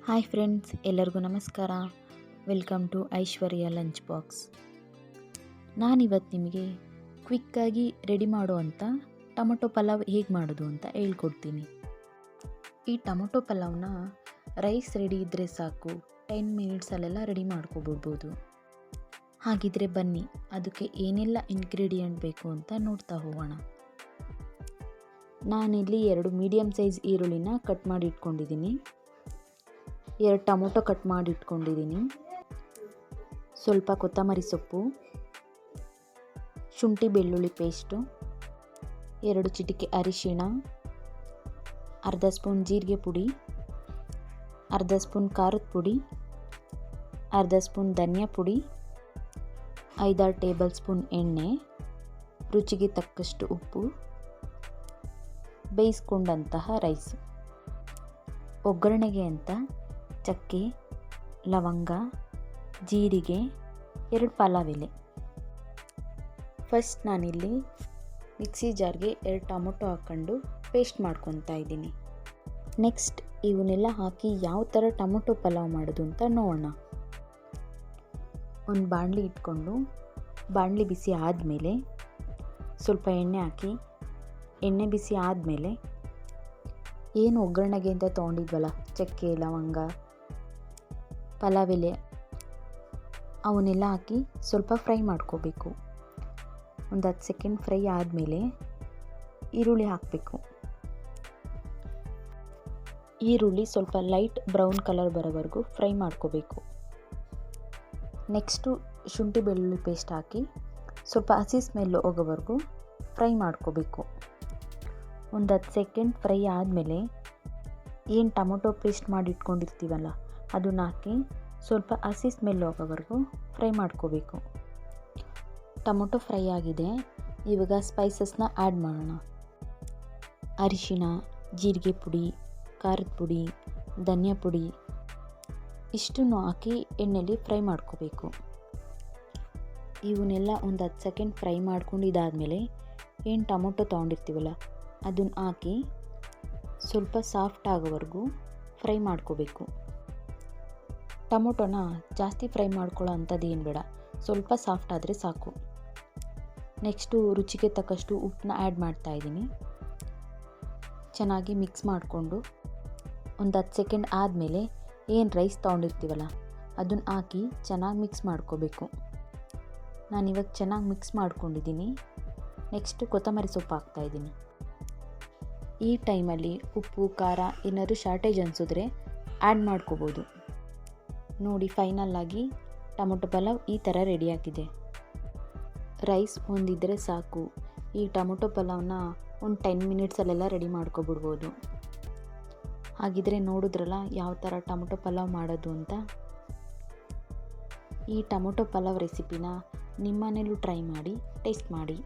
Hi friends, ಎಲ್ಲರಿಗೂ ನಮಸ್ಕಾರ. Welcome to Aishwarya lunch box. ನಾನಿವತ್ತು ನಿಮಗೆ ಕ್ವಿಕ್ಕಾಗಿ ರೆಡಿ ಮಾಡುವಂಥ ಟೊಮೊಟೊ ಪಲಾವ್ ಹೇಗೆ ಮಾಡೋದು ಅಂತ ಹೇಳ್ಕೊಡ್ತೀನಿ. ಈ ಟೊಮೊಟೊ ಪಲಾವ್ನ ರೈಸ್ ರೆಡಿ ಇದ್ದರೆ ಸಾಕು, 10 ಮಿನಿಟ್ಸಲ್ಲೆಲ್ಲ ರೆಡಿ ಮಾಡ್ಕೊಬಿಡ್ಬೋದು. ಹಾಗಿದ್ರೆ ಬನ್ನಿ, ಅದಕ್ಕೆ ಏನೆಲ್ಲ ಇಂಗ್ರೀಡಿಯೆಂಟ್ ಬೇಕು ಅಂತ ನೋಡ್ತಾ ಹೋಗೋಣ. ನಾನಿಲ್ಲಿ 2 ಮೀಡಿಯಮ್ ಸೈಜ್ ಈರುಳ್ಳಿನ ಕಟ್ ಮಾಡಿ ಇಟ್ಕೊಂಡಿದ್ದೀನಿ. 2 ಟೊಮೊಟೊ ಕಟ್ ಮಾಡಿ ಇಟ್ಕೊಂಡಿದ್ದೀನಿ. ಸ್ವಲ್ಪ ಕೊತ್ತಂಬರಿ ಸೊಪ್ಪು, ಶುಂಠಿ ಬೆಳ್ಳುಳ್ಳಿ ಪೇಸ್ಟು, 2 ಚಿಟಿಕೆ ಅರಿಶಿಣ, ಅರ್ಧ ಸ್ಪೂನ್ ಜೀರಿಗೆ ಪುಡಿ, ಅರ್ಧ ಸ್ಪೂನ್ ಖಾರದ ಪುಡಿ, ಅರ್ಧ ಸ್ಪೂನ್ ಧನಿಯಾ ಪುಡಿ, 5-6 ಟೇಬಲ್ ಸ್ಪೂನ್ ಎಣ್ಣೆ, ರುಚಿಗೆ ತಕ್ಕಷ್ಟು ಉಪ್ಪು, ಬೇಯಿಸ್ಕೊಂಡಂತಹ ರೈಸ್. ಒಗ್ಗರಣೆಗೆ ಅಂತ ಚಕ್ಕೆ, ಲವಂಗ, ಜೀರಿಗೆ, 2 ಪಲಾವ್ ಎಲೆ. ಫಸ್ಟ್ ನಾನಿಲ್ಲಿ ಮಿಕ್ಸಿ ಜಾರ್ಗೆ 2 ಟೊಮೊಟೊ ಹಾಕ್ಕೊಂಡು ಪೇಸ್ಟ್ ಮಾಡ್ಕೊತಾ ಇದ್ದೀನಿ. ನೆಕ್ಸ್ಟ್ ಇವನ್ನೆಲ್ಲ ಹಾಕಿ ಯಾವ ಥರ ಟೊಮೊಟೊ ಪಲಾವ್ ಮಾಡೋದು ಅಂತ ನೋಡೋಣ. ಒಂದು ಬಾಣಲಿ ಇಟ್ಕೊಂಡು ಬಾಣಲಿ ಬಿಸಿ ಆದಮೇಲೆ ಸ್ವಲ್ಪ ಎಣ್ಣೆ ಹಾಕಿ, ಎಣ್ಣೆ ಬಿಸಿ ಆದಮೇಲೆ ಏನು ಒಗ್ಗರಣೆಗೆ ಅಂತ ತೊಗೊಂಡಿದ್ವಲ್ಲ, ಚಕ್ಕೆ, ಲವಂಗ, ಪಲಾವ್ ಎಲೆ, ಅವನ್ನೆಲ್ಲ ಹಾಕಿ ಸ್ವಲ್ಪ ಫ್ರೈ ಮಾಡ್ಕೋಬೇಕು. ಒಂದು 10 ಸೆಕೆಂಡ್ ಫ್ರೈ ಆದಮೇಲೆ ಈರುಳ್ಳಿ ಹಾಕಬೇಕು. ಈರುಳ್ಳಿ ಸ್ವಲ್ಪ ಲೈಟ್ ಬ್ರೌನ್ ಕಲರ್ ಬರೋವರೆಗೂ ಫ್ರೈ ಮಾಡ್ಕೋಬೇಕು. ನೆಕ್ಸ್ಟು ಶುಂಠಿ ಬೆಳ್ಳುಳ್ಳಿ ಪೇಸ್ಟ್ ಹಾಕಿ ಸ್ವಲ್ಪ ಹಸಿ ಸ್ಮೆಲ್ ಹೋಗೋವರೆಗೂ ಫ್ರೈ ಮಾಡ್ಕೋಬೇಕು. ಒಂದು 10 ಸೆಕೆಂಡ್ ಫ್ರೈ ಆದಮೇಲೆ ಏನು ಟೊಮೊಟೊ ಪೇಸ್ಟ್ ಮಾಡಿ ಇಟ್ಕೊಂಡಿರ್ತೀವಲ್ಲ ಅದನ್ನ ಹಾಕಿ ಸ್ವಲ್ಪ ಹಸಿ ಸ್ಮೆಲ್ ಹೋಗೋವರೆಗೂ ಫ್ರೈ ಮಾಡ್ಕೋಬೇಕು. ಟೊಮೊಟೊ ಫ್ರೈ ಆಗಿದೆ. ಇವಾಗ ಸ್ಪೈಸಸ್ನ ಆ್ಯಡ್ ಮಾಡೋಣ. ಅರಿಶಿಣ, ಜೀರಿಗೆ ಪುಡಿ, ಖಾರದ ಪುಡಿ, ಧನಿಯಾ ಪುಡಿ ಇಷ್ಟನ್ನು ಹಾಕಿ ಎಣ್ಣೆಲಿ ಫ್ರೈ ಮಾಡ್ಕೋಬೇಕು. ಇವನ್ನೆಲ್ಲ ಒಂದು 10 ಸೆಕೆಂಡ್ ಫ್ರೈ ಮಾಡ್ಕೊಂಡಿದ್ದಾದಮೇಲೆ ಏನು ಟೊಮೊಟೊ ತೊಗೊಂಡಿರ್ತೀವಲ್ಲ ಅದನ್ನು ಹಾಕಿ ಸ್ವಲ್ಪ ಸಾಫ್ಟ್ ಆಗೋವರೆಗೂ ಫ್ರೈ ಮಾಡ್ಕೋಬೇಕು. ಟೊಮೊಟೊನ ಜಾಸ್ತಿ ಫ್ರೈ ಮಾಡ್ಕೊಳ್ಳೋ ಅಂಥದ್ದು ಏನು ಬೇಡ, ಸ್ವಲ್ಪ ಸಾಫ್ಟ್ ಆದರೆ ಸಾಕು. ನೆಕ್ಸ್ಟು ರುಚಿಗೆ ತಕ್ಕಷ್ಟು ಉಪ್ಪನ್ನ ಆ್ಯಡ್ ಮಾಡ್ತಾಯಿದ್ದೀನಿ. ಚೆನ್ನಾಗಿ ಮಿಕ್ಸ್ ಮಾಡಿಕೊಂಡು ಒಂದು 10 ಸೆಕೆಂಡ್ ಆದಮೇಲೆ ಏನು ರೈಸ್ ತೊಗೊಂಡಿರ್ತೀವಲ್ಲ ಅದನ್ನು ಹಾಕಿ ಚೆನ್ನಾಗಿ ಮಿಕ್ಸ್ ಮಾಡ್ಕೋಬೇಕು. ನಾನಿವಾಗ ಚೆನ್ನಾಗಿ ಮಿಕ್ಸ್ ಮಾಡ್ಕೊಂಡಿದ್ದೀನಿ. ನೆಕ್ಸ್ಟು ಕೊತ್ತಂಬರಿ ಸೊಪ್ಪು ಹಾಕ್ತಾಯಿದ್ದೀನಿ. ಈ ಟೈಮಲ್ಲಿ ಉಪ್ಪು, ಖಾರ ಏನಾದರೂ ಶಾರ್ಟೇಜ್ ಅನಿಸಿದ್ರೆ ಆ್ಯಡ್ ಮಾಡ್ಕೋಬೋದು. ನೋಡಿ, ಫೈನಲ್ ಆಗಿ ಟೊಮೊಟೊ ಪಲಾವ್ ಈ ಥರ ರೆಡಿಯಾಗಿದೆ. ರೈಸ್ ಒಂದಿದ್ದರೆ ಸಾಕು. ಈ ಟೊಮೊಟೊ ಪಲಾವ್ನ ಒಂದು 10 ಮಿನಿಟ್ಸಲ್ಲೆಲ್ಲ ರೆಡಿ ಮಾಡ್ಕೊಬಿಡ್ಬೋದು. ಹಾಗಿದ್ರೆ ನೋಡಿದ್ರಲ್ಲ ಯಾವ ಥರ ಟೊಮೊಟೊ ಪಲಾವ್ ಮಾಡೋದು ಅಂತ. ಈ ಟೊಮೊಟೊ ಪಲಾವ್ ರೆಸಿಪಿನ ನಿಮ್ಮನೇಲೂ ಟ್ರೈ ಮಾಡಿ ಟೇಸ್ಟ್ ಮಾಡಿ.